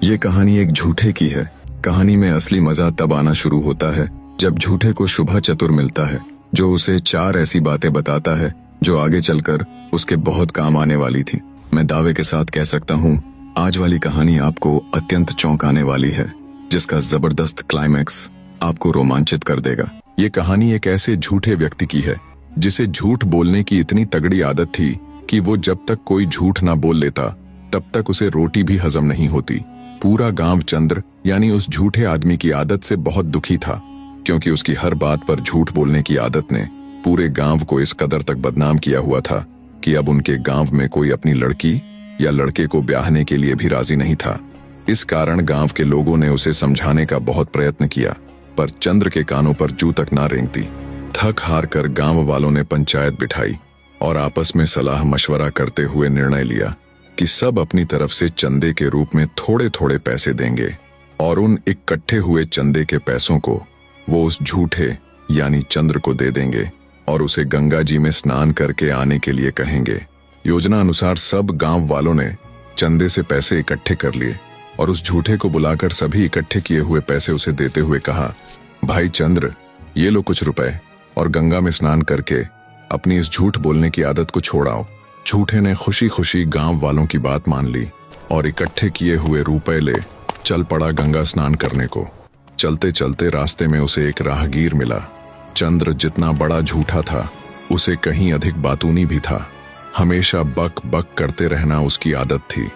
ये कहानी एक झूठे की है। कहानी में असली मजा तब आना शुरू होता है जब झूठे को शुभ चतुर मिलता है, जो उसे 4 ऐसी बातें बताता है जो आगे चलकर उसके बहुत काम आने वाली थी। मैं दावे के साथ कह सकता हूँ, आज वाली कहानी आपको अत्यंत चौंकाने वाली है, जिसका जबरदस्त क्लाइमैक्स आपको रोमांचित कर देगा। ये कहानी एक ऐसे झूठे व्यक्ति की है जिसे झूठ बोलने की इतनी तगड़ी आदत थी कि वो जब तक कोई झूठ ना बोल लेता तब तक उसे रोटी भी हजम नहीं होती। पूरा गांव चंद्र यानी उस झूठे आदमी की आदत से बहुत दुखी था, क्योंकि उसकी हर बात पर झूठ बोलने की आदत ने पूरे गांव को इस कदर तक बदनाम किया हुआ था कि अब उनके गांव में कोई अपनी लड़की या लड़के को ब्याहने के लिए भी राजी नहीं था। इस कारण गांव के लोगों ने उसे समझाने का बहुत प्रयत्न किया, पर चंद्र के कानों पर जू तक ना रेंगती। थक हार कर गांव वालों ने पंचायत बिठाई और आपस में सलाह मशवरा करते हुए निर्णय लिया कि सब अपनी तरफ से चंदे के रूप में थोड़े थोड़े पैसे देंगे और उन इकट्ठे हुए चंदे के पैसों को वो उस झूठे यानी चंद्र को दे देंगे और उसे गंगा जी में स्नान करके आने के लिए कहेंगे। योजना अनुसार सब गांव वालों ने चंदे से पैसे इकट्ठे कर लिए और उस झूठे को बुलाकर सभी इकट्ठे किए हुए पैसे उसे देते हुए कहा, भाई चंद्र, ये लो कुछ रुपए और गंगा में स्नान करके अपनी इस झूठ बोलने की आदत को छोड़ाओ। झूठे ने खुशी खुशी गांव वालों की बात मान ली और इकट्ठे किए हुए रुपए ले चल पड़ा गंगा स्नान करने को। चलते चलते रास्ते में उसे एक राहगीर मिला। चंद्र जितना बड़ा झूठा था, उसे कहीं अधिक बातूनी भी था। हमेशा बक बक करते रहना उसकी आदत थी।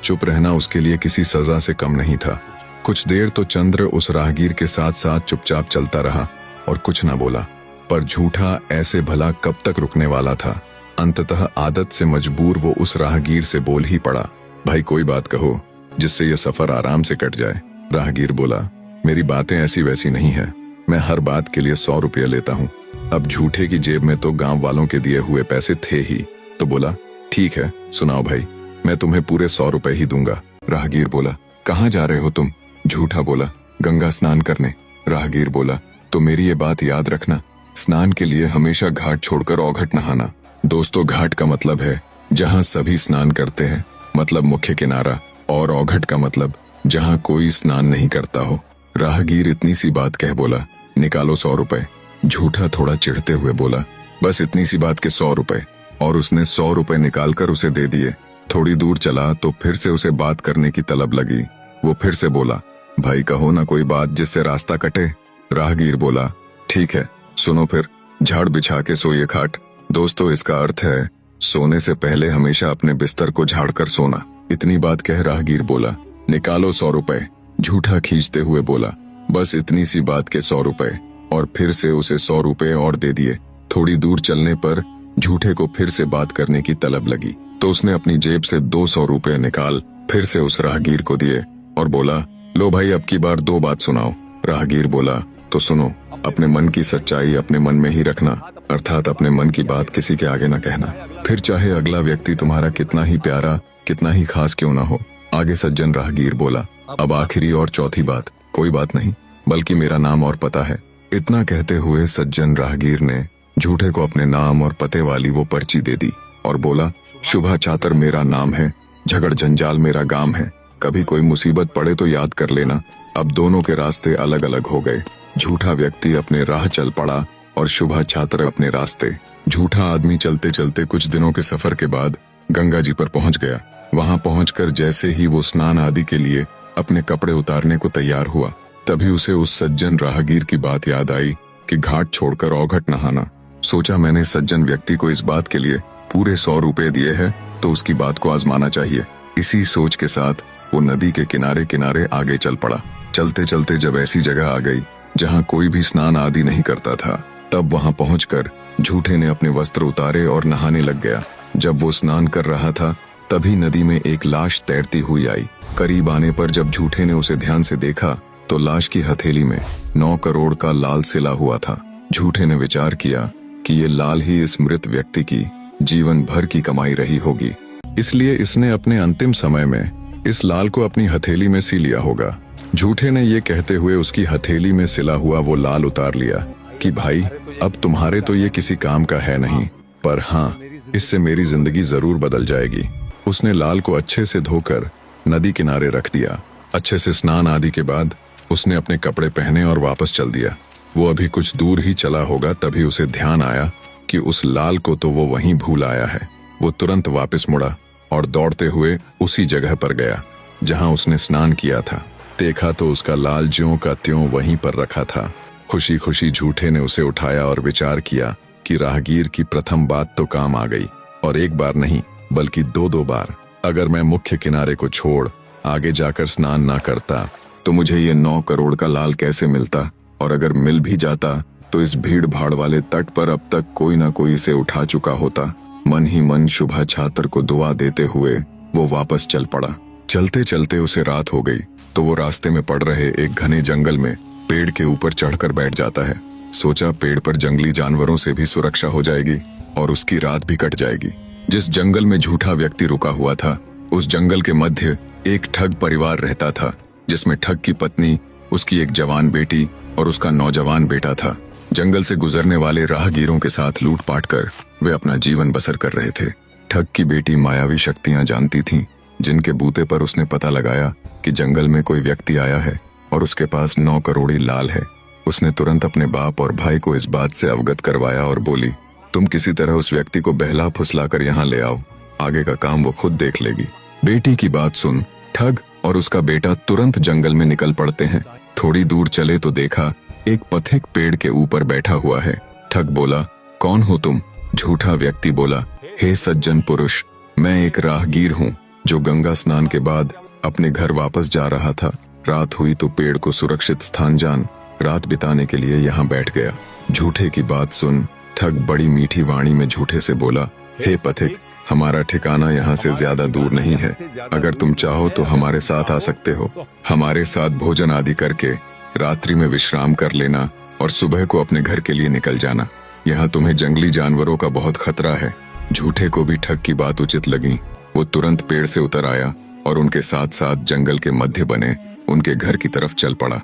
चुप रहना उसके लिए किसी सजा से कम नहीं था। कुछ देर तो चंद्र उस राहगीर के साथ साथ चुपचाप चलता रहा और कुछ ना बोला, पर झूठा ऐसे भला कब तक रुकने वाला था। अंततः आदत से मजबूर वो उस राहगीर से बोल ही पड़ा, भाई कोई बात कहो जिससे ये सफर आराम से कट जाए। राहगीर बोला, मेरी बातें ऐसी वैसी नहीं है, मैं हर बात के लिए 100 रुपया लेता हूँ। अब झूठे की जेब में तो गांव वालों के दिए हुए पैसे थे ही, तो बोला, ठीक है सुनाओ भाई, मैं तुम्हें पूरे 100 रुपए ही दूंगा। राहगीर बोला, कहाँ जा रहे हो तुम? झूठा बोला, गंगा स्नान करने। राहगीर बोला, तो मेरी ये बात याद रखना, स्नान के लिए हमेशा घाट छोड़कर औघट नहाना। दोस्तों, घाट का मतलब है जहाँ सभी स्नान करते हैं, मतलब मुख्य किनारा, और औघट का मतलब जहाँ कोई स्नान नहीं करता हो। राहगीर इतनी सी बात कह बोला, निकालो 100 रुपए। झूठा थोड़ा चिढ़ते हुए बोला, बस इतनी सी बात के 100 रुपए, और उसने 100 रुपए निकालकर उसे दे दिए। थोड़ी दूर चला तो फिर से उसे बात करने की तलब लगी। वो फिर से बोला, भाई कहो ना कोई बात जिससे रास्ता कटे। राहगीर बोला, ठीक है सुनो फिर, झाड़ बिछा के सोइए खाट। दोस्तों, इसका अर्थ है सोने से पहले हमेशा अपने बिस्तर को झाड़ कर सोना। इतनी बात कह राहगीर बोला, निकालो 100 रुपए। झूठा खींचते हुए बोला, बस इतनी सी बात के 100 रुपए, और फिर से उसे 100 रुपए और दे दिए। थोड़ी दूर चलने पर झूठे को फिर से बात करने की तलब लगी, तो उसने अपनी जेब से 200 रुपए निकाल फिर से उस राहगीर को दिए और बोला, लो भाई अब की बार 2 बात सुनाओ। राहगीर बोला, तो सुनो, अपने मन की सच्चाई अपने मन में ही रखना, अर्थात अपने मन की बात किसी के आगे न कहना, फिर चाहे अगला व्यक्ति तुम्हारा कितना ही प्यारा कितना ही खास क्यों ना हो। आगे सज्जन राहगीर बोला, अब आखिरी और चौथी बात, कोई बात नहीं, बल्कि मेरा नाम और पता है। इतना कहते हुए सज्जन राहगीर ने झूठे को अपने नाम और पते वाली वो पर्ची दे दी और बोला, शुभा चातर मेरा नाम है, झगड़ जंजाल मेरा गांव है, कभी कोई मुसीबत पड़े तो याद कर लेना। अब दोनों के रास्ते अलग अलग हो गए। झूठा व्यक्ति अपने राह चल पड़ा और शुभा छात्र अपने रास्ते। झूठा आदमी चलते चलते कुछ दिनों के सफर के बाद गंगा जी पर पहुंच गया। वहां पहुंचकर जैसे ही वो स्नान आदि के लिए अपने कपड़े उतारने को तैयार हुआ, तभी उसे उस सज्जन राहगीर की बात याद आई कि घाट छोड़कर औघट नहाना। सोचा, मैंने सज्जन व्यक्ति को इस बात के लिए पूरे 100 रुपए दिए हैं, तो उसकी बात को आजमाना चाहिए। इसी सोच के साथ वो नदी के किनारे किनारे आगे चल पड़ा। चलते चलते जब ऐसी जगह आ गई जहाँ कोई भी स्नान आदि नहीं करता था, तब वहां पहुंचकर झूठे ने अपने वस्त्र उतारे और नहाने लग गया। जब वो स्नान कर रहा था, तभी नदी में एक लाश तैरती हुई आई। करीब आने पर जब झूठे ने उसे ध्यान से देखा, तो लाश की हथेली में 9 करोड़ का लाल सिला हुआ था। झूठे ने विचार किया कि ये लाल ही इस मृत व्यक्ति की जीवन भर की कमाई रही होगी, इसलिए इसने अपने अंतिम समय में इस लाल को अपनी हथेली में सी लिया होगा। झूठे ने ये कहते हुए उसकी हथेली में सिला हुआ वो लाल उतार लिया कि भाई अब तुम्हारे तो ये किसी काम का है नहीं, पर हाँ, इससे मेरी जिंदगी जरूर बदल जाएगी। उसने लाल को अच्छे से धोकर नदी किनारे रख दिया अच्छे से स्नान आदि के बाद उसने अपने कपड़े पहने और वापस चल दिया। वो अभी कुछ दूर ही चला होगा तभी उसे ध्यान आया कि उस लाल को तो वो वहीं भूल आया है। वो तुरंत वापस मुड़ा और दौड़ते हुए उसी जगह पर गया जहां उसने स्नान किया था। देखा तो उसका लाल ज्यों का त्यों वहीं पर रखा था। खुशी खुशी झूठे ने उसे उठाया और विचार किया कि राहगीर की प्रथम बात तो काम आ गई, और एक बार नहीं बल्कि दो दो बार। अगर मैं मुख्य किनारे को छोड़ आगे जाकर स्नान ना करता तो मुझे ये 9 करोड़ का लाल कैसे मिलता, और अगर मिल भी जाता तो इस भीड़ भाड़ वाले तट पर अब तक कोई ना कोई इसे उठा चुका होता। मन ही मन शुभा छात्र को दुआ देते हुए वो वापस चल पड़ा। चलते चलते उसे रात हो गई तो वो रास्ते में पड़ रहे एक घने जंगल में पेड़ के ऊपर चढ़कर बैठ जाता है। सोचा पेड़ पर जंगली जानवरों से भी सुरक्षा हो जाएगी और उसकी रात भी कट जाएगी। जिस जंगल में झूठा व्यक्ति रुका हुआ था उस जंगल के मध्य एक ठग परिवार रहता था, जिसमें ठग की पत्नी, उसकी एक जवान बेटी और उसका नौजवान बेटा था। जंगल से गुजरने वाले राहगीरों के साथ लूटपाट कर वे अपना जीवन बसर कर रहे थे। ठग की बेटी मायावी शक्तियां जानती थीं, जिनके बूते पर उसने पता लगाया कि जंगल में कोई व्यक्ति आया है और उसके पास 9 करोड़ी लाल है। उसने तुरंत अपने बाप और भाई को इस बात से अवगत करवाया और बोली, तुम किसी तरह उस व्यक्ति को बहला फुसला कर यहाँ ले आओ, आगे का काम वो खुद देख लेगी। बेटी की बात सुन ठग और उसका बेटा तुरंत जंगल में निकल पड़ते हैं। थोड़ी दूर चले तो देखा एक पथिक पेड़ के ऊपर बैठा हुआ है। ठग बोला, कौन हो तुम? झूठा व्यक्ति बोला, हे सज्जन पुरुष, मैं एक राहगीर हूँ जो गंगा स्नान के बाद अपने घर वापस जा रहा था। रात हुई तो पेड़ को सुरक्षित स्थान जान रात बिताने के लिए यहाँ बैठ गया। झूठे की बात सुन ठग बड़ी मीठी वाणी में झूठे से बोला, हे पथिक, हमारा ठिकाना यहाँ से ज्यादा दूर नहीं है। अगर तुम चाहो तो हमारे साथ आ सकते हो। हमारे साथ भोजन आदि करके रात्रि में विश्राम कर लेना और सुबह को अपने घर के लिए निकल जाना। यहाँ तुम्हें जंगली जानवरों का बहुत खतरा है। झूठे को भी ठग की बात उचित लगी। वो तुरंत पेड़ से उतर आया और उनके साथ साथ जंगल के मध्य बने उनके घर की तरफ चल पड़ा।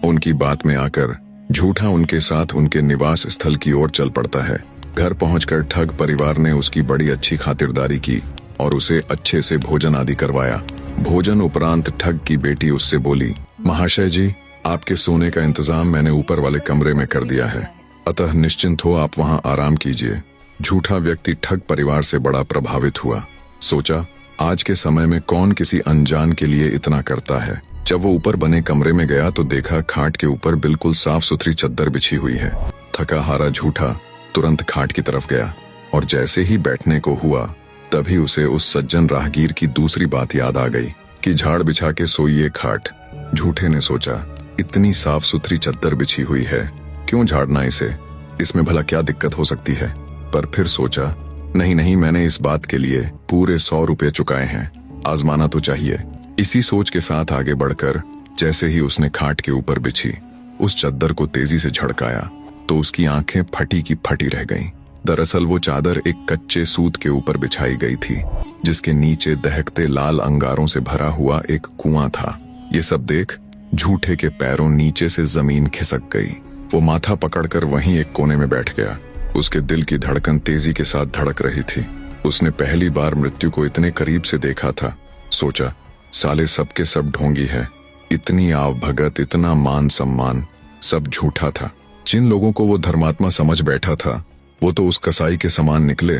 उनकी बात में आकर झूठा उनके साथ उनके निवास स्थल की ओर चल पड़ता है। घर पहुंचकर ठग परिवार ने उसकी बड़ी अच्छी खातिरदारी की और उसे अच्छे से भोजन आदि करवाया। भोजन उपरांत ठग की बेटी उससे बोली, महाशय जी, आपके सोने का इंतजाम मैंने ऊपर वाले कमरे में कर दिया है, अतः निश्चिंत हो आप वहां आराम कीजिए। झूठा व्यक्ति ठग परिवार से बड़ा प्रभावित हुआ। सोचा, आज के समय में कौन किसी अनजान के लिए इतना करता है। जब वो ऊपर बने कमरे में गया तो देखा खाट के ऊपर बिल्कुल साफ सुथरी चद्दर बिछी हुई है। थका हारा झूठा तुरंत खाट की तरफ गया और जैसे ही बैठने को हुआ तभी उसे उस सज्जन राहगीर की दूसरी बात याद आ गई कि झाड़ बिछा के सोइए खाट। झूठे ने सोचा, इतनी साफ सुथरी चद्दर बिछी हुई है, क्यों झाड़ना इसे, इसमें भला क्या दिक्कत हो सकती है। पर फिर सोचा, नहीं नहीं, मैंने इस बात के लिए पूरे 100 रुपये चुकाए हैं, आजमाना तो चाहिए। इसी सोच के साथ आगे बढ़कर जैसे ही उसने खाट के ऊपर बिछी उस चद्दर को तेजी से झड़काया तो उसकी आंखें फटी की फटी रह गईं। दरअसल वो चादर एक कच्चे सूत के ऊपर बिछाई गई थी, जिसके नीचे दहकते लाल अंगारों से भरा हुआ एक कुआं था। ये सब देख झूठे के पैरों नीचे से जमीन खिसक गई। वो माथा पकड़कर वहीं एक कोने में बैठ गया। उसके दिल की धड़कन तेजी के साथ धड़क रही थी। उसने पहली बार मृत्यु को इतने करीब से देखा था। सोचा, साले सबके सब ढोंगी है, इतनी आव भगत, इतना मान सम्मान, सब झूठा था। जिन लोगों को वो धर्मात्मा समझ बैठा था वो तो उस कसाई के समान निकले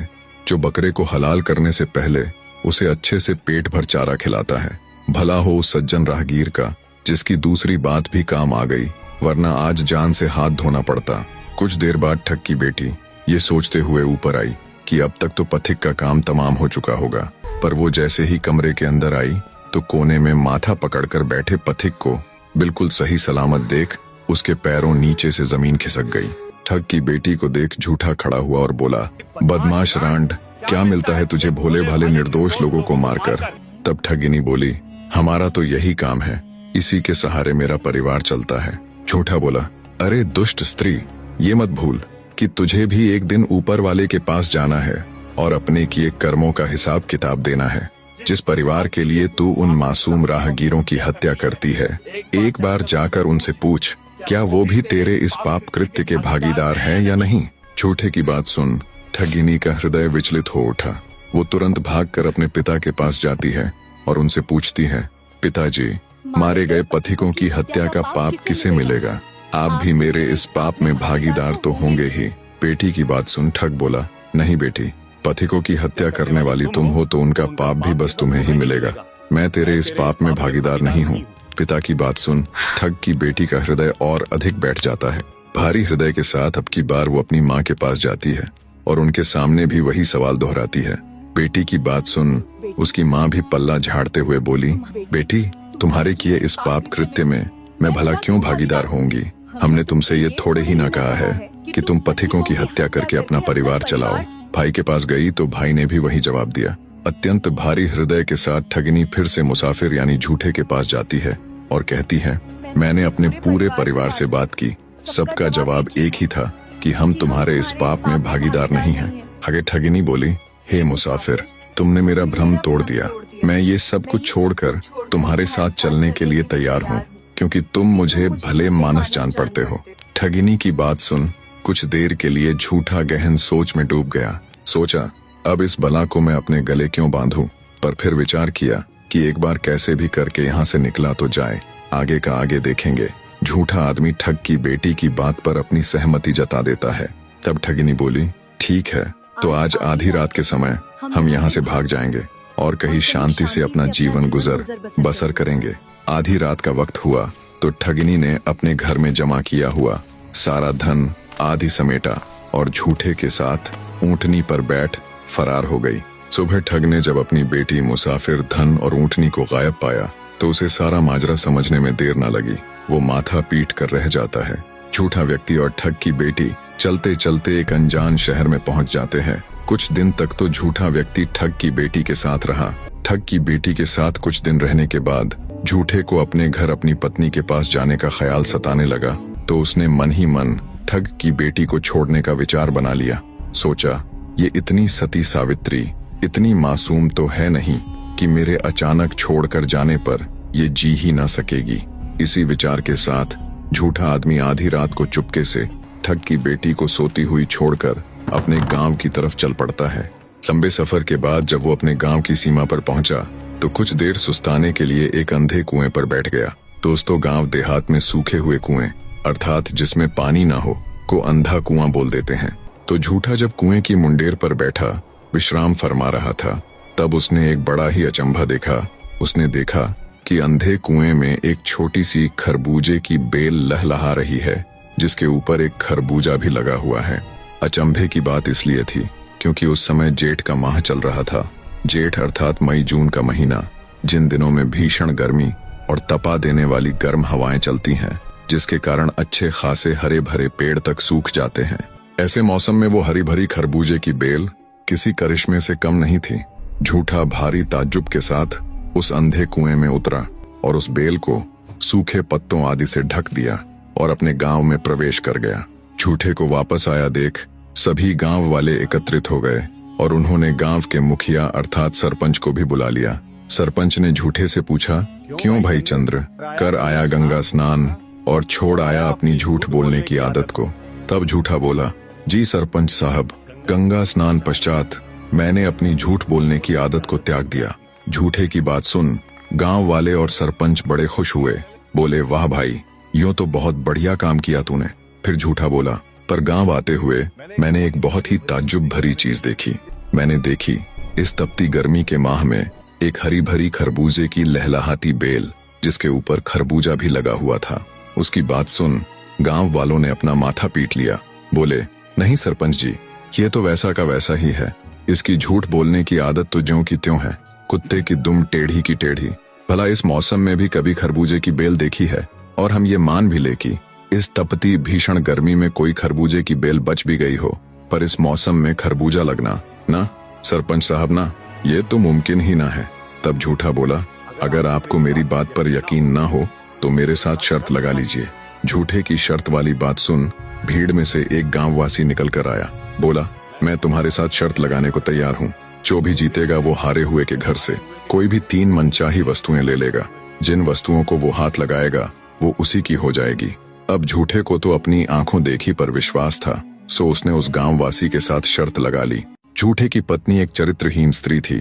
जो बकरे को हलाल करने से पहले उसे अच्छे से पेट भर चारा खिलाता है। भला हो उस सज्जन राहगीर का जिसकी दूसरी बात भी काम आ गई, वरना आज जान से हाथ धोना पड़ता। कुछ देर बाद ठग की बेटी ये सोचते हुए ऊपर आई कि अब तक तो पथिक का काम तमाम हो चुका होगा, पर वो जैसे ही कमरे के अंदर आई तो कोने में माथा पकड़कर बैठे पथिक को बिल्कुल सही सलामत देख उसके पैरों नीचे से जमीन खिसक गई। ठग की बेटी को देख झूठा खड़ा हुआ और बोला, बदमाश रांड, क्या मिलता है तुझे भोले भाले निर्दोष लोगों को मारकर। तब ठगिनी बोली, हमारा तो यही काम है, इसी के सहारे मेरा परिवार चलता है। झूठा बोला, अरे दुष्ट स्त्री, ये मत भूल कि तुझे भी एक दिन ऊपर वाले के पास जाना है और अपने किए कर्मों का हिसाब किताब देना है। जिस परिवार के लिए तू उन मासूम राहगीरों की हत्या करती है, एक बार जाकर उनसे पूछ क्या वो भी तेरे इस पाप कृत्य के भागीदार हैं या नहीं। झूठे की बात सुन ठगिनी का हृदय विचलित हो उठा। वो तुरंत भागकर अपने पिता के पास जाती है और उनसे पूछती है, पिताजी, मारे गए पथिकों की हत्या का पाप किसे मिलेगा? आप भी मेरे इस पाप में भागीदार तो होंगे ही। बेटी की बात सुन ठग बोला, नहीं बेटी, पथिकों की हत्या करने वाली तुम हो तो उनका पाप भी बस तुम्हें ही मिलेगा। मैं तेरे इस पाप में भागीदार नहीं हूँ। पिता की बात सुन ठग की बेटी का हृदय और अधिक बैठ जाता है। भारी हृदय के साथ अब की बार वो अपनी माँ के पास जाती है और उनके सामने भी वही सवाल दोहराती है। बेटी की बात सुन उसकी माँ भी पल्ला झाड़ते हुए बोली, बेटी, तुम्हारे किए इस पाप कृत्य में मैं भला क्यों भागीदार होंगी? हमने तुमसे ये थोड़े ही ना कहा है कि तुम पथिकों की हत्या करके अपना परिवार चलाओ। भाई के पास गई तो भाई ने भी वही जवाब दिया। अत्यंत भारी हृदय के साथ ठगनी फिर से मुसाफिर यानी झूठे के पास जाती है और कहती है, मैंने अपने पूरे परिवार से बात की, सबका जवाब एक ही था कि हम तुम्हारे इस पाप में भागीदार नहीं हैं। आगे ठगिनी बोली, हे मुसाफिर, तुमने मेरा भ्रम तोड़ दिया। मैं ये सब कुछ छोड़कर तुम्हारे साथ चलने के लिए तैयार हूँ, क्योंकि तुम मुझे भले मानस जान पड़ते हो। ठगिनी की बात सुन कुछ देर के लिए झूठा गहन सोच में डूब गया। सोचा, अब इस बला को मैं अपने गले क्यों बांधूं? पर फिर विचार किया कि एक बार कैसे भी करके यहाँ से निकला तो जाए, आगे का आगे देखेंगे। झूठा आदमी ठग की बेटी की बात पर अपनी सहमति जता देता है। तब ठगिनी बोली, ठीक है, तो आज आधी रात के समय हम यहाँ से भाग जाएंगे और कहीं शांति से अपना जीवन गुजर बसर करेंगे। आधी रात का वक्त हुआ तो ठगिनी ने अपने घर में जमा किया हुआ सारा धन आधी समेटा और झूठे के साथ ऊंटनी पर बैठ फरार हो गई। सुबह ठग ने जब अपनी बेटी, मुसाफिर, धन और ऊंटनी को गायब पाया तो उसे सारा माजरा समझने में देर न लगी। वो माथा पीट कर रह जाता है। झूठा व्यक्ति और ठग की बेटी चलते चलते एक अनजान शहर में पहुंच जाते हैं। कुछ दिन तक तो झूठा व्यक्ति ठग की बेटी के साथ रहा। ठग की बेटी के साथ कुछ दिन रहने के बाद झूठे को अपने घर अपनी पत्नी के पास जाने का ख्याल सताने लगा तो उसने मन ही मन ठग की बेटी को छोड़ने का विचार बना लिया। सोचा, ये इतनी सती सावित्री, इतनी मासूम तो है नहीं कि मेरे अचानक छोड़कर जाने पर ये जी ही ना सकेगी। इसी विचार के साथ झूठा आदमी आधी रात को चुपके से ठग की बेटी को सोती हुई छोड़कर अपने गांव की तरफ चल पड़ता है। लंबे सफर के बाद जब वो अपने गांव की सीमा पर पहुंचा तो कुछ देर सुस्ताने के लिए एक अंधे कुएं पर बैठ गया। दोस्तों, गांव देहात में सूखे हुए कुएं अर्थात जिसमें पानी ना हो को अंधा कुआं बोल देते हैं। तो झूठा जब कुएं की मुंडेर पर बैठा विश्राम फरमा रहा था तब उसने एक बड़ा ही अचंभा देखा। उसने देखा कि अंधे कुएं में एक छोटी सी खरबूजे की बेल लहलहा रही है जिसके ऊपर एक खरबूजा भी लगा हुआ है। अचंभे की बात इसलिए थी क्योंकि उस समय जेठ का माह चल रहा था। जेठ अर्थात मई जून का महीना, जिन दिनों में भीषण गर्मी और तपा देने वाली गर्म हवाएं चलती हैं, जिसके कारण अच्छे खासे हरे भरे पेड़ तक सूख जाते हैं। ऐसे मौसम में वो हरी भरी खरबूजे की बेल किसी करिश्मे से कम नहीं थी। झूठा भारी ताज्जुब के साथ उस अंधे कुएं में उतरा और उस बेल को सूखे पत्तों आदि से ढक दिया और अपने गांव में प्रवेश कर गया। झूठे को वापस आया देख सभी गांव वाले एकत्रित हो गए और उन्होंने गांव के मुखिया अर्थात सरपंच को भी बुला लिया। सरपंच ने झूठे से पूछा, क्यों भाई चंद्र, कर आया गंगा स्नान और छोड़ आया अपनी झूठ बोलने की आदत को? तब झूठा बोला, जी सरपंच साहब, गंगा स्नान पश्चात मैंने अपनी झूठ बोलने की आदत को त्याग दिया। झूठे की बात सुन गांव वाले और सरपंच बड़े खुश हुए। बोले, वाह भाई, यूं तो बहुत बढ़िया काम किया तूने। फिर झूठा बोला, पर गांव आते हुए मैंने एक बहुत ही ताज्जुब भरी चीज देखी। मैंने देखी इस तपती गर्मी के माह में एक हरी भरी खरबूजे की लहलहाती बेल जिसके ऊपर खरबूजा भी लगा हुआ था। उसकी बात सुन गांव वालों ने अपना माथा पीट लिया। बोले, नहीं सरपंच जी, ये तो वैसा का वैसा ही है। इसकी झूठ बोलने की आदत तो ज्यों की त्यों है, कुत्ते की दुम टेढ़ी की टेढ़ी। भला इस मौसम में भी कभी खरबूजे की बेल देखी है? और हम ये मान भी ले कि इस तपती भीषण गर्मी में कोई खरबूजे की बेल बच भी गई हो, पर इस मौसम में खरबूजा लगना ना सरपंच साहब ना, ये तो मुमकिन ही ना है। तब झूठा बोला, अगर आपको मेरी बात पर यकीन ना हो तो मेरे साथ शर्त लगा लीजिए। झूठे की शर्त वाली बात सुन भीड़ में से एक गांववासी निकल कर आया। बोला, मैं तुम्हारे साथ शर्त लगाने को तैयार हूँ। जो भी जीतेगा वो हारे हुए के घर से कोई भी 3 मनचाही वस्तुएं ले लेगा। जिन वस्तुओं को वो हाथ लगाएगा वो उसी की हो जाएगी। अब झूठे को तो अपनी आंखों देखी पर विश्वास था, सो उसने उस गांववासी के साथ शर्त लगा ली। झूठे की पत्नी एक चरित्रहीन स्त्री थी।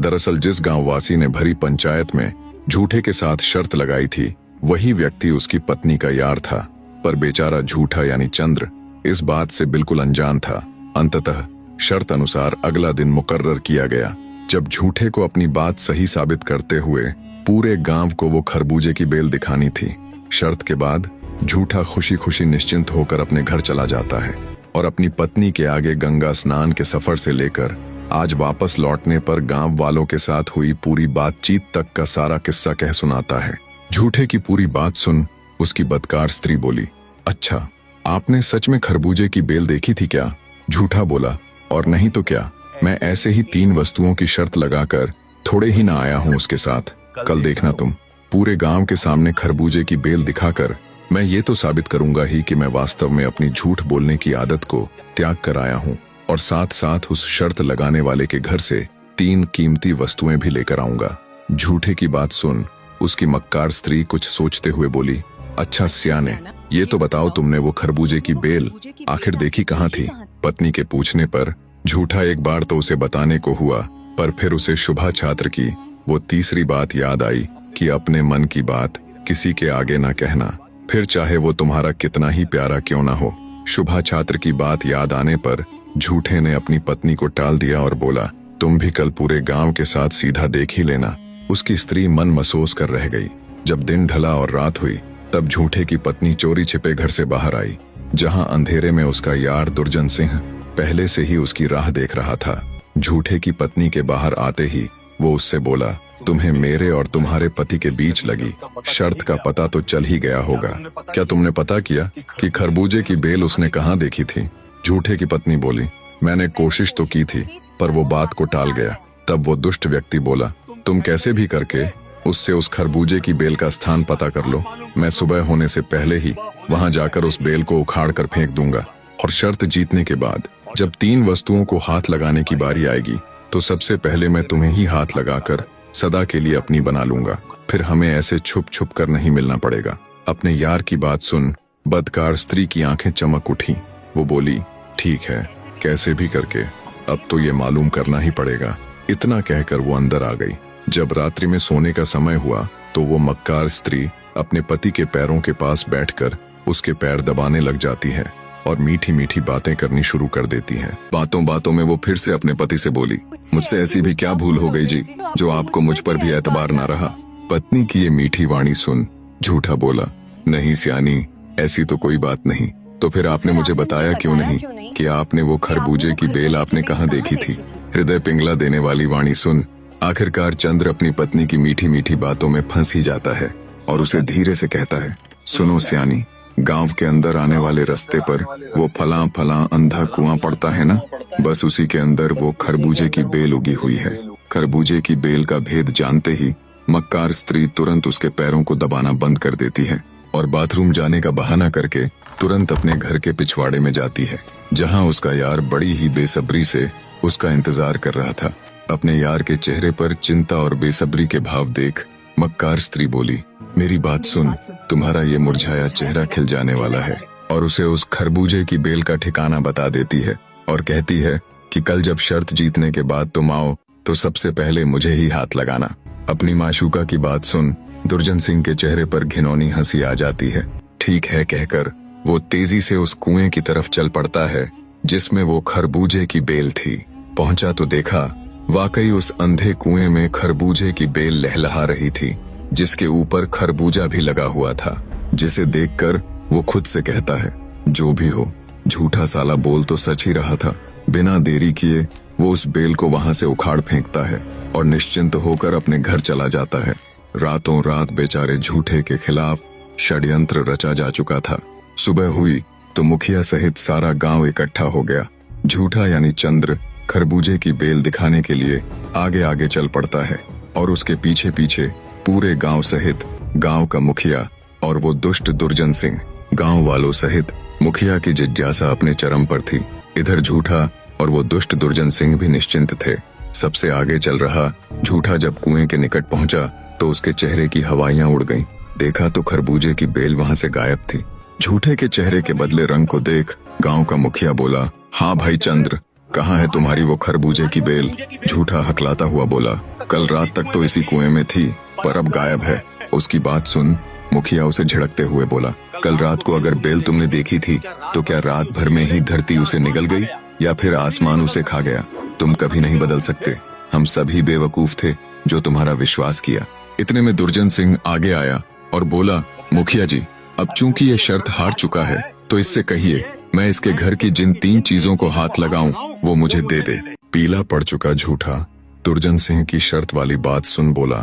दरअसल जिस गांववासी ने भरी पंचायत में झूठे के साथ शर्त लगाई थी वही व्यक्ति उसकी पत्नी का यार था, पर बेचारा झूठा यानी चंद्र इस बात से बिल्कुल अनजान था। अंततः शर्त अनुसार अगला दिन मुकर्रर किया गया, जब झूठे को अपनी बात सही साबित करते हुए पूरे गांव को वो खरबूजे की बेल दिखानी थी। शर्त के बाद झूठा खुशी खुशी निश्चिंत होकर अपने घर चला जाता है और अपनी पत्नी के आगे गंगा स्नान के सफर से लेकर आज वापस लौटने पर गांव वालों के साथ हुई पूरी बातचीत तक का सारा किस्सा कह सुनाता है। झूठे की पूरी बात सुन उसकी बदकार स्त्री बोली, अच्छा, आपने सच में खरबूजे की बेल देखी थी क्या? झूठा बोला, और नहीं तो क्या, मैं ऐसे ही 3 वस्तुओं की शर्त लगाकर थोड़े ही ना आया हूँ उसके साथ। कल देखना तुम, पूरे गांव के सामने खरबूजे की बेल दिखाकर मैं ये तो साबित करूंगा ही कि मैं वास्तव में अपनी झूठ बोलने की आदत को त्याग कर आया हूँ, और साथ साथ उस शर्त लगाने वाले के घर से 3 कीमती वस्तुएं भी लेकर आऊंगा। झूठे की बात सुन उसकी मक्कार स्त्री कुछ सोचते हुए बोली, अच्छा सियाने, ये तो बताओ तुमने वो खरबूजे की बेल आखिर देखी कहाँ थी? पत्नी के पूछने पर झूठा एक बार तो उसे बताने को हुआ, पर फिर उसे शुभा छात्र की वो तीसरी बात याद आई कि अपने मन की बात किसी के आगे ना कहना, फिर चाहे वो तुम्हारा कितना ही प्यारा क्यों ना हो। शुभा छात्र की बात याद आने पर झूठे ने अपनी पत्नी को टाल दिया और बोला, तुम भी कल पूरे गांव के साथ सीधा देख ही लेना। उसकी स्त्री मन महसूस कर रह गई। जब दिन ढला और रात हुई तब झूठे की पत्नी चोरी छिपे घर से बाहर आई, जहां अंधेरे में उसका यार दुर्जन सिंह पहले से ही उसकी राह देख रहा था। झूठे की पत्नी के बाहर आते ही वो उससे बोला, तुम्हें मेरे और तुम्हारे पति के बीच लगी शर्त का पता तो चल ही गया होगा। क्या तुमने पता किया कि खरबूजे की बेल उसने कहाँ देखी थी? झूठे की पत्नी बोली, मैंने कोशिश तो की थी पर वो बात को टाल गया। तब वो दुष्ट व्यक्ति बोला, तुम कैसे भी करके उससे उस खरबूजे की बेल का स्थान पता कर लो। मैं सुबह होने से पहले ही वहां जाकर उस बेल को उखाड़ कर फेंक दूंगा, और शर्त जीतने के बाद जब 3 वस्तुओं को हाथ लगाने की बारी आएगी तो सबसे पहले मैं तुम्हें ही हाथ लगाकर सदा के लिए अपनी बना लूंगा। फिर हमें ऐसे छुप छुप कर नहीं मिलना पड़ेगा। अपने यार की बात सुन बदकार स्त्री की आंखें चमक उठी। वो बोली, ठीक है, कैसे भी करके अब तो ये मालूम करना ही पड़ेगा। इतना कहकर वो अंदर आ गई। जब रात्रि में सोने का समय हुआ तो वो मक्कार स्त्री अपने पति के पैरों के पास बैठकर उसके पैर दबाने लग जाती है और मीठी मीठी बातें करनी शुरू कर देती है। बातों बातों में वो फिर से अपने पति से बोली, मुझसे ऐसी भी क्या भूल हो गई जी, जो आपको मुझ पर भी एतबार ना रहा। पत्नी की ये मीठी वाणी सुन झूठा बोला, नहीं सियानी, ऐसी तो कोई बात नहीं। तो फिर आपने मुझे बताया क्यों नहीं कि आपने वो खरबूजे की बेल आपने कहाँ देखी थी? हृदय पिंगला देने वाली वाणी सुन। आखिरकार चंद्र अपनी पत्नी की मीठी मीठी बातों में फंस ही जाता है और उसे धीरे से कहता है, सुनो सियानी, गांव के अंदर आने वाले रास्ते पर वो फला फला अंधा कुआं पड़ता है ना, बस उसी के अंदर वो खरबूजे की बेल उगी हुई है। खरबूजे की बेल का भेद जानते ही मक्कार स्त्री तुरंत उसके पैरों को दबाना बंद कर देती है और बाथरूम जाने का बहाना करके तुरंत अपने घर के पिछवाड़े में जाती है, जहां उसका यार बड़ी ही बेसब्री से उसका इंतजार कर रहा था। अपने यार के चेहरे पर चिंता और बेसब्री के भाव देख मक्कार स्त्री बोली, मेरी बात सुन, तुम्हारा ये मुरझाया चेहरा खिल जाने वाला है। और उसे उस खरबूजे की बेल का ठिकाना बता देती है और कहती है कि कल जब शर्त जीतने के बाद तुम आओ तो सबसे पहले मुझे ही हाथ लगाना। अपनी माशूका की बात सुन दुर्जन सिंह के चेहरे पर घिनौनी हंसी आ जाती है। ठीक है कहकर वो तेजी से उस कुएं की तरफ चल पड़ता है जिसमें वो खरबूजे की बेल थी। पहुंचा तो देखा वाकई उस अंधे कुएं में खरबूजे की बेल लहलहा रही थी, जिसके ऊपर खरबूजा भी लगा हुआ था, जिसे देखकर वो खुद से कहता है, जो भी हो, झूठा साला बोल तो सच ही रहा था। बिना देरी किए वो उस बेल को वहां से उखाड़ फेंकता है और निश्चिंत होकर अपने घर चला जाता है। रातों रात बेचारे झूठे के खिलाफ षड्यंत्र रचा जा चुका था। सुबह हुई तो मुखिया सहित सारा गांव इकट्ठा हो गया। झूठा यानी चंद्र खरबूजे की बेल दिखाने के लिए आगे आगे चल पड़ता है और उसके पीछे पीछे पूरे गांव सहित गांव का मुखिया और वो दुष्ट दुर्जन सिंह। गांव वालों सहित मुखिया की जिज्ञासा अपने चरम पर थी। इधर झूठा और वो दुष्ट दुर्जन सिंह भी निश्चिंत थे। सबसे आगे चल रहा झूठा जब कुएं के निकट पहुंचा तो उसके चेहरे की हवाइयां उड़ गईं। देखा तो खरबूजे की बेल वहां से गायब थी। झूठे के चेहरे के बदले रंग को देख गांव का मुखिया बोला, हाँ भाई चंद्र, कहाँ है तुम्हारी वो खरबूजे की बेल? झूठा हकलाता हुआ बोला, कल रात तक तो इसी कुएं में थी, पर अब गायब है। उसकी बात सुन मुखिया उसे झिड़कते हुए बोला, कल रात को अगर बेल तुमने देखी थी तो क्या रात भर में ही धरती उसे निगल गई या फिर आसमान उसे खा गया? तुम कभी नहीं बदल सकते। हम सभी बेवकूफ थे जो तुम्हारा विश्वास किया। इतने में दुर्जन सिंह आगे आया और बोला, मुखिया जी, अब चूंकि ये शर्त हार चुका है तो इससे कहिए मैं इसके घर की जिन 3 चीजों को हाथ लगाऊं वो मुझे दे दे। पीला पड़ चुका झूठा दुर्जन सिंह की शर्त वाली बात सुन बोला,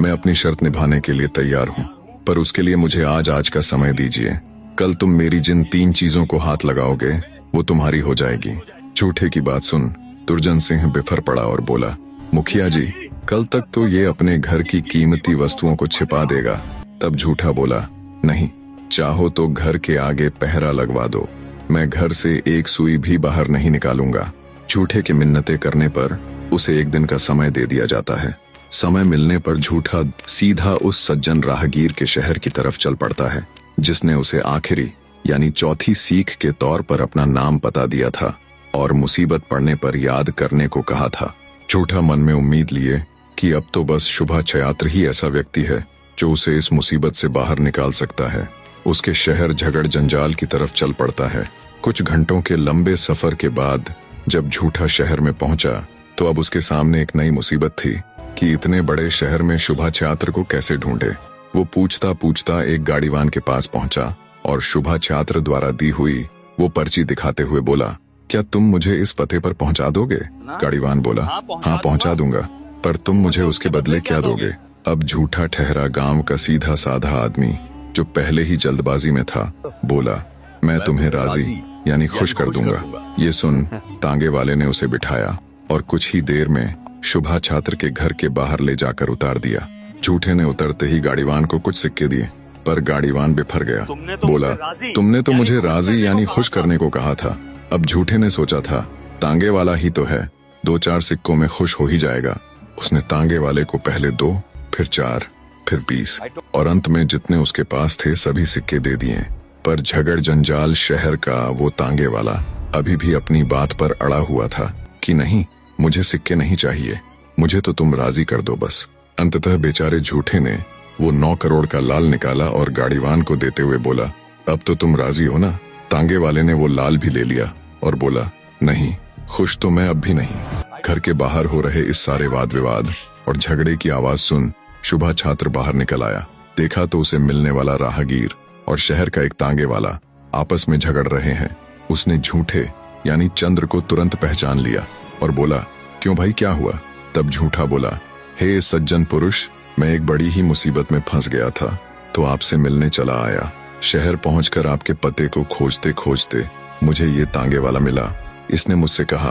मैं अपनी शर्त निभाने के लिए तैयार हूँ, पर उसके लिए मुझे आज का समय दीजिए। कल तुम मेरी जिन 3 चीजों को हाथ लगाओगे वो तुम्हारी हो जाएगी। झूठे की बात सुन दुर्जन सिंह बिफर पड़ा और बोला, मुखिया जी, कल तक तो ये अपने घर की कीमती वस्तुओं को छिपा देगा। तब झूठा बोला, नहीं, चाहो तो घर के आगे पहरा लगवा दो, मैं घर से एक सुई भी बाहर नहीं निकालूंगा। झूठे की मिन्नतें करने पर उसे एक दिन का समय दे दिया जाता है। समय मिलने पर झूठा सीधा उस सज्जन राहगीर के शहर की तरफ चल पड़ता है जिसने उसे आखिरी यानी चौथी सीख के तौर पर अपना नाम पता दिया था और मुसीबत पड़ने पर याद करने को कहा था। झूठा मन में उम्मीद लिए कि अब तो बस शुभा छयात्र ही ऐसा व्यक्ति है जो उसे इस मुसीबत से बाहर निकाल सकता है। उसके शहर झगड़ जंजाल की तरफ चल पड़ता है। कुछ घंटों के लंबे सफर के बाद जब झूठा शहर में पहुंचा तो अब उसके सामने एक नई मुसीबत थी कि इतने बड़े शहर में शुभा छात्र को कैसे ढूंढे। वो पूछता पूछता एक गाड़ीवान के पास पहुंचा और शुभा छात्र द्वारा दी हुई वो पर्ची दिखाते हुए बोला, क्या तुम मुझे इस पते पर पहुंचा दोगे? गाड़ीवान बोला, हाँ पहुंचा दूंगा, पर तुम मुझे उसके बदले क्या दोगे? अब झूठा ठहरा गांव का सीधा साधा आदमी जो पहले ही जल्दबाजी में था बोला, मैं तुम्हें राजी यानी खुश कर दूंगा। ये सुन तांगे वाले ने उसे बिठाया और कुछ ही देर में शुभा छात्र के घर के बाहर ले जाकर उतार दिया। झूठे ने उतरते ही गाड़ीवान को कुछ सिक्के दिए, पर गाड़ीवान बिफर गया। बोला, तुमने तो मुझे राजी यानी खुश करने को कहा था। अब झूठे ने सोचा था तांगे वाला ही तो है, 2-4 सिक्कों में खुश हो ही जाएगा। उसने तांगे वाले को पहले 2, फिर 4, फिर 20 और अंत में जितने उसके पास थे सभी सिक्के दे दिए। पर झगड़ जंजाल शहर का वो तांगे वाला अभी भी अपनी बात पर अड़ा हुआ था कि नहीं, मुझे सिक्के नहीं चाहिए, मुझे तो तुम राजी कर दो बस। अंततः बेचारे झूठे ने वो 9 करोड़ का लाल निकाला और गाड़ीवान को देते हुए बोला, अब तो तुम राजी हो ना? तांगे वाले ने वो लाल भी ले लिया और बोला, नहीं, खुश तो मैं अब भी नहीं। घर के बाहर हो रहे इस सारे वाद विवाद और झगड़े की आवाज सुन शुभा छात्र बाहर निकल आया। देखा तो उसे मिलने वाला राहगीर और शहर का एक तांगे वाला आपस में झगड़ रहे हैं। उसने झूठे यानी चंद्र को तुरंत पहचान लिया और बोला, क्यों भाई, क्या हुआ? तब झूठा बोला, हे सज्जन पुरुष, मैं एक बड़ी ही मुसीबत में फंस गया था तो आपसे मिलने चला आया। शहर पहुंचकर आपके पते को खोजते खोजते मुझे ये तांगे वाला मिला। इसने मुझसे कहा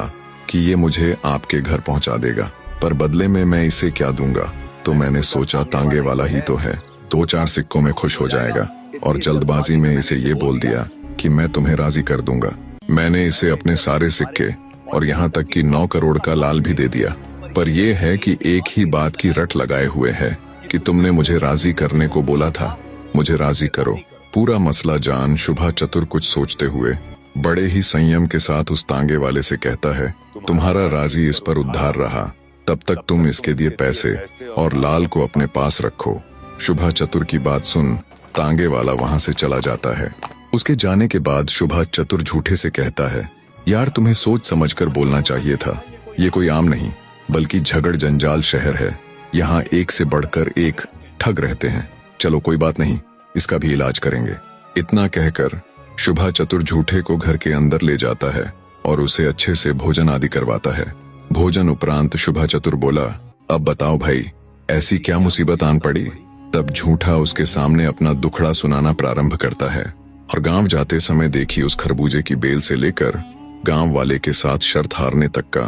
कि ये मुझे आपके घर पहुंचा देगा, पर बदले में मैं इसे क्या दूंगा? तो मैंने सोचा तांगे वाला ही तो है, 2-4 सिक्कों में खुश हो जाएगा और जल्दबाजी में इसे ये बोल दिया कि मैं तुम्हें राजी कर दूंगा। मैंने इसे अपने सारे सिक्के और यहाँ तक कि 9 करोड़ का लाल भी दे दिया, पर यह है कि एक ही बात की रट लगाए हुए है कि तुमने मुझे राजी करने को बोला था, मुझे राजी करो। पूरा मसला जान शुभा चतुर कुछ सोचते हुए बड़े ही संयम के साथ उस तांगे वाले से कहता है, तुम्हारा राजी इस पर उद्धार रहा, तब तक तुम इसके दिए पैसे और लाल को अपने पास रखो। शुभा चतुर की बात सुन तांगे वाला वहां से चला जाता है। उसके जाने के बाद शुभा चतुर झूठे से कहता है, यार तुम्हें सोच समझकर बोलना चाहिए था, ये कोई आम नहीं बल्कि झगड़ जंजाल शहर है, यहाँ एक से बढ़कर एक ठग रहते हैं। चलो कोई बात नहीं, इसका भी इलाज करेंगे। इतना कहकर शुभा चतुर झूठे को घर के अंदर ले जाता है और उसे अच्छे से भोजन आदि करवाता है। भोजन उपरांत शुभा चतुर बोला, अब बताओ भाई, ऐसी क्या मुसीबत आन पड़ी? तब झूठा उसके सामने अपना दुखड़ा सुनाना प्रारंभ करता है और गांव जाते समय देखी उस खरबूजे की बेल से लेकर गांव वाले के साथ शर्त हारने तक का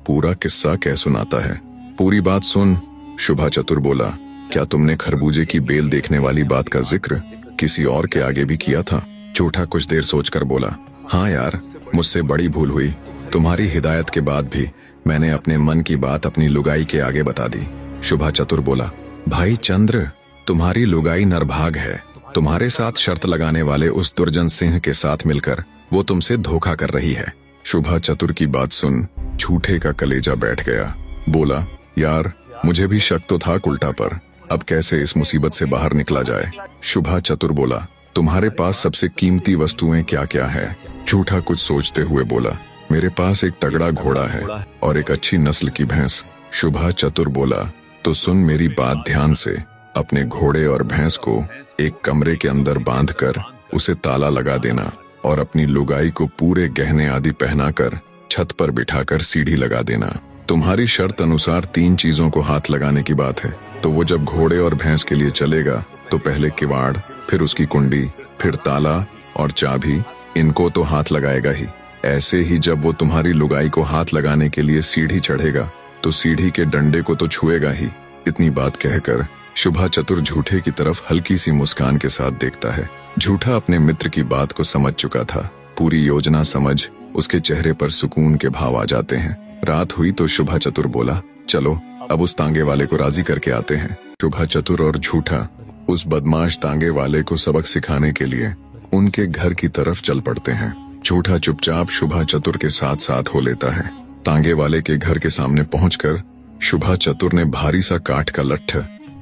पूरा किस्सा कह सुनाता है। पूरी बात सुन शुभा चतुर बोला, क्या तुमने खरबूजे की बेल देखने वाली बात का जिक्र किसी और के आगे भी किया था? झूठा कुछ देर सोचकर बोला, हाँ यार, मुझसे बड़ी भूल हुई। तुम्हारी हिदायत के बाद भी मैंने अपने मन की बात अपनी लुगाई के आगे बता दी। शुभा चतुर बोला, भाई चंद्र, तुम्हारी लुगाई नरभाग है। तुम्हारे साथ शर्त लगाने वाले उस दुर्जन सिंह के साथ मिलकर वो तुमसे धोखा कर रही है। शुभा चतुर की बात सुन झूठे का कलेजा बैठ गया। बोला, यार मुझे भी शक तो था कुल्टा पर, अब कैसे इस मुसीबत से बाहर निकला जाए। शुभा चतुर बोला, तुम्हारे पास सबसे कीमती वस्तुएं क्या क्या है? झूठा कुछ सोचते हुए बोला, मेरे पास एक तगड़ा घोड़ा है और एक अच्छी नस्ल की भैंस। शुभा चतुर बोला, तो सुन मेरी बात ध्यान से। अपने घोड़े और भैंस को एक कमरे के अंदर बांधकर उसे ताला लगा देना और अपनी लुगाई को पूरे गहने आदि पहनाकर छत पर बिठाकर सीढ़ी लगा देना। तुम्हारी शर्त अनुसार 3 चीजों को हाथ लगाने की बात है। तो वो जब घोड़े और भैंस के लिए चलेगा तो पहले किवाड़, फिर उसकी कुंडी, फिर ताला और चाबी, इनको तो हाथ लगाएगा ही। ऐसे ही जब वो तुम्हारी लुगाई को हाथ लगाने के लिए सीढ़ी चढ़ेगा तो सीढ़ी के डंडे को तो छुएगा ही। इतनी बात कहकर शुभा चतुर झूठे की तरफ हल्की सी मुस्कान के साथ देखता है। झूठा अपने मित्र की बात को समझ चुका था। पूरी योजना समझ उसके चेहरे पर सुकून के भाव आ जाते हैं। रात हुई तो शुभा चतुर बोला, चलो अब उस तांगे वाले को राजी करके आते हैं। शुभा चतुर और झूठा उस बदमाश तांगे वाले को सबक सिखाने के लिए उनके घर की तरफ चल पड़ते हैं। झूठा चुपचाप शुभा चतुर के साथ साथ हो लेता है। तांगे वाले के घर के सामने पहुंचकर शुभा चतुर ने भारी सा काठ का लट्ठ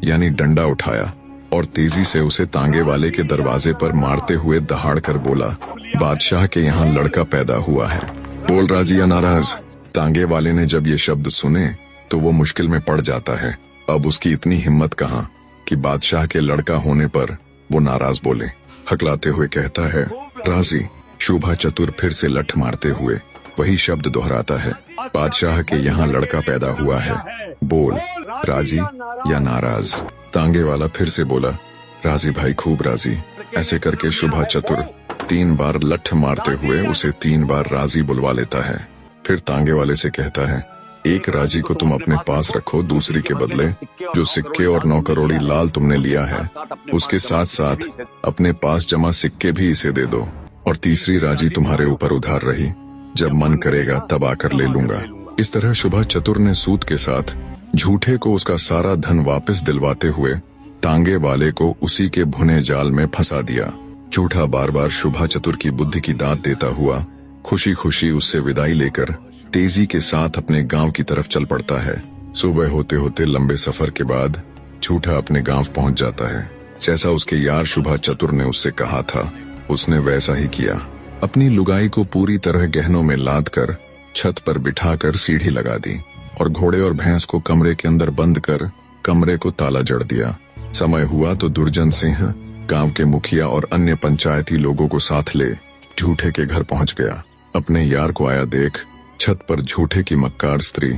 यानी डंडा उठाया और तेजी से उसे तांगे वाले के दरवाजे पर मारते हुए दहाड़ कर बोला, बादशाह के यहाँ लड़का पैदा हुआ है, बोल राजी या नाराज। तांगे वाले ने जब ये शब्द सुने तो वो मुश्किल में पड़ जाता है। अब उसकी इतनी हिम्मत कहाँ कि बादशाह के लड़का होने पर वो नाराज बोले। हकलाते हुए कहता है, राजी। शुभा चतुर फिर से लठ मारते हुए वही शब्द दोहराता है, बादशाह के यहाँ लड़का पैदा हुआ है, बोल राजी या नाराज। तांगे वाला फिर से बोला, राजी भाई, खूब राजी। ऐसे करके शुभा चतुर 3 बार लठ मारते हुए उसे 3 बार राजी बुलवा लेता है। फिर तांगे वाले से कहता है, एक राजी को तुम अपने पास रखो, दूसरी के बदले जो सिक्के और 9 करोड़ी लाल तुमने लिया है उसके साथ साथ अपने पास जमा सिक्के भी इसे दे दो, और तीसरी राजी तुम्हारे ऊपर उधार रही, जब मन करेगा तब आकर ले लूंगा। इस तरह शुभा चतुर ने सूद के साथ झूठे को उसका सारा धन वापस दिलवाते हुए तांगे वाले को उसी के भुने जाल में फंसा दिया। झूठा बार बार शुभा चतुर की बुद्धि की दाद देता हुआ खुशी खुशी उससे विदाई लेकर तेजी के साथ अपने गांव की तरफ चल पड़ता है। सुबह होते होते लंबे सफर के बाद झूठा अपने गांव पहुंच जाता है। जैसा उसके यार शुभा चतुर ने उससे कहा था उसने वैसा ही किया। अपनी लुगाई को पूरी तरह गहनों में लाद कर छत पर बिठाकर सीढ़ी लगा दी और घोड़े और भैंस को कमरे के अंदर बंद कर कमरे को ताला जड़ दिया। समय हुआ तो दुर्जन सिंह गांव के मुखिया और अन्य पंचायती लोगों को साथ ले झूठे के घर पहुंच गया। अपने यार को आया देख छत पर झूठे की मक्कार स्त्री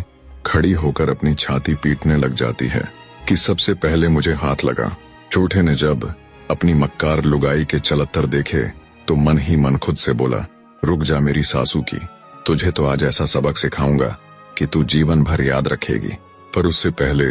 खड़ी होकर अपनी छाती पीटने लग जाती है कि सबसे पहले मुझे हाथ लगा। झूठे ने जब अपनी मक्कार लुगाई के चलत्तर देखे तो मन ही मन खुद से बोला, रुक जा मेरी सासू की, तुझे तो आज ऐसा सबक सिखाऊंगा कि तू जीवन भर याद रखेगी। पर उससे पहले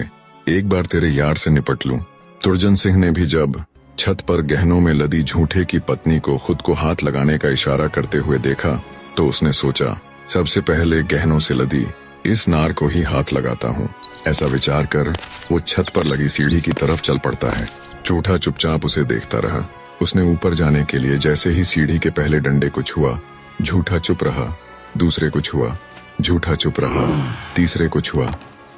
एक बार तेरे यार से निपट लूं। दुर्जन सिंह ने भी जब छत पर गहनों में लदी झूठे की पत्नी को खुद को हाथ लगाने का इशारा करते हुए देखा तो उसने सोचा, सबसे पहले गहनों से लदी इस नार को ही हाथ लगाता हूँ। ऐसा विचार कर वो छत पर लगी सीढ़ी की तरफ चल पड़ता है। झूठा चुपचाप उसे देखता रहा। उसने ऊपर जाने के लिए जैसे ही सीढ़ी के पहले डंडे को छुआ, झूठा चुप रहा। दूसरे को छुआ, झूठा चुप रहा। तीसरे को छुआ,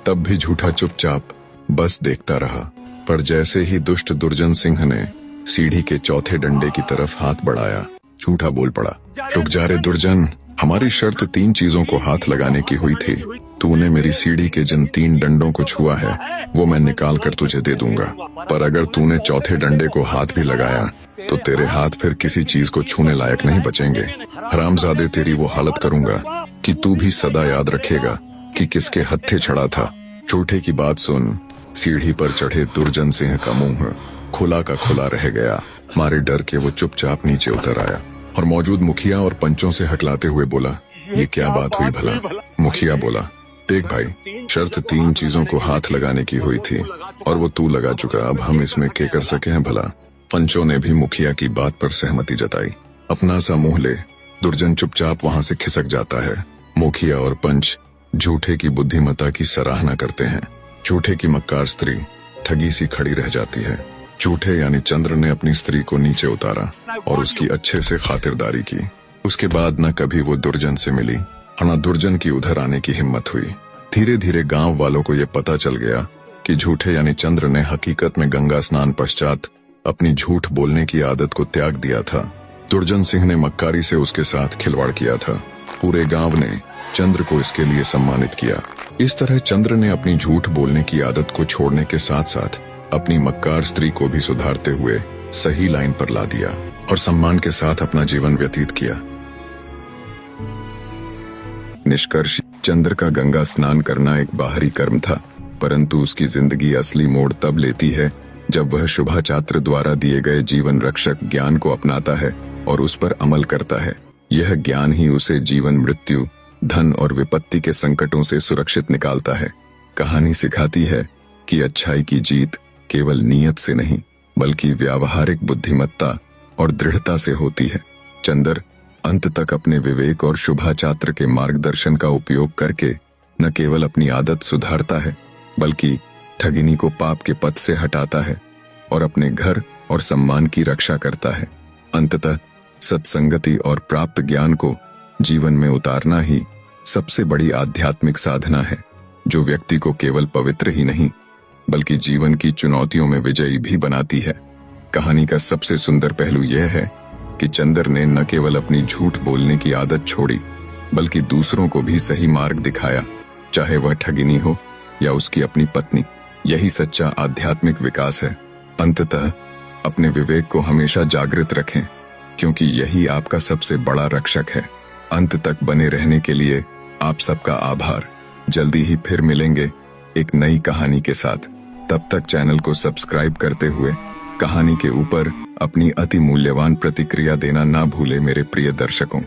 तब भी झूठा चुपचाप बस देखता रहा। पर जैसे ही दुष्ट दुर्जन सिंह ने सीढ़ी के चौथे डंडे की तरफ हाथ बढ़ाया, झूठा बोल पड़ा, रुक जा रे दुर्जन, हमारी शर्त 3 चीजों को हाथ लगाने की हुई थी। तूने मेरी सीढ़ी के जिन 3 डंडों को छुआ है वो मैं निकाल कर तुझे दे दूंगा, पर अगर तूने चौथे डंडे को हाथ भी लगाया तो तेरे हाथ फिर किसी चीज को छूने लायक नहीं बचेंगे। हरामजादे, तेरी वो हालत करूंगा कि तू भी सदा याद रखेगा कि किसके हत्थे चढ़ा था। झूठे की बात सुन सीढ़ी पर चढ़े दुर्जन सिंह का मुंह खुला का खुला रह गया। मारे डर के वो चुपचाप नीचे उतर आया और मौजूद मुखिया और पंचों से हकलाते हुए बोला, ये क्या बात हुई भला? मुखिया बोला, देख भाई, शर्त 3 चीजों को हाथ लगाने की हुई थी और वो तू लगा चुका, अब हम इसमें क्या कर सके हैं भला? पंचों ने भी मुखिया की बात पर सहमति जताई। अपना सा मुंह ले दुर्जन चुपचाप वहां से खिसक जाता है। मुखिया और पंच झूठे की बुद्धिमत्ता की सराहना करते हैं। झूठे की मक्कार स्त्री ठगी सी खड़ी रह जाती है। झूठे यानी चंद्र ने अपनी स्त्री को नीचे उतारा और उसकी अच्छे से खातिरदारी की। उसके बाद न कभी वो दुर्जन से मिली और न दुर्जन की उधर आने की हिम्मत हुई। धीरे धीरे गांव वालों को ये पता चल गया कि झूठे यानी चंद्र ने हकीकत में गंगा स्नान पश्चात अपनी झूठ बोलने की आदत को त्याग दिया था। दुर्जन सिंह ने मक्कारी से उसके साथ खिलवाड़ किया था। पूरे गांव ने चंद्र को इसके लिए सम्मानित किया। इस तरह चंद्र ने अपनी झूठ बोलने की आदत को छोड़ने के साथ साथ अपनी मक्कार स्त्री को भी सुधारते हुए सही लाइन पर ला दिया और सम्मान के साथ अपना जीवन व्यतीत किया। निष्कर्ष, चंद्र का गंगा स्नान करना एक बाहरी कर्म था, परंतु उसकी जिंदगी असली मोड़ तब लेती है जब वह शुभाचात्र द्वारा दिए गए जीवन रक्षक ज्ञान को अपनाता है और उस पर अमल करता है। यह ज्ञान ही उसे जीवन, मृत्यु, धन और विपत्ति के संकटों से सुरक्षित निकालता है। कहानी सिखाती है कि अच्छाई की जीत केवल नीयत से नहीं बल्कि व्यावहारिक बुद्धिमत्ता और दृढ़ता से होती है। चंद्र अंत तक अपने विवेक और शुभाचात्र के मार्गदर्शन का उपयोग करके न केवल अपनी आदत सुधारता है बल्कि ठगिनी को पाप के पथ से हटाता है और अपने घर और सम्मान की रक्षा करता है। अंततः सत्संगति और प्राप्त ज्ञान को जीवन में उतारना ही सबसे बड़ी आध्यात्मिक साधना है, जो व्यक्ति को केवल पवित्र ही नहीं बल्कि जीवन की चुनौतियों में विजयी भी बनाती है। कहानी का सबसे सुंदर पहलू यह है कि चंद्र ने न केवल अपनी झूठ बोलने की आदत छोड़ी बल्कि दूसरों को भी सही मार्ग दिखाया, चाहे वह ठगिनी हो या उसकी अपनी पत्नी। यही सच्चा आध्यात्मिक विकास है। अंततः अपने विवेक को हमेशा जागृत रखें, क्योंकि यही आपका सबसे बड़ा रक्षक है। अंत तक बने रहने के लिए आप सबका आभार। जल्दी ही फिर मिलेंगे एक नई कहानी के साथ। तब तक चैनल को सब्सक्राइब करते हुए कहानी के ऊपर अपनी अति मूल्यवान प्रतिक्रिया देना ना भूले मेरे प्रिय दर्शकों।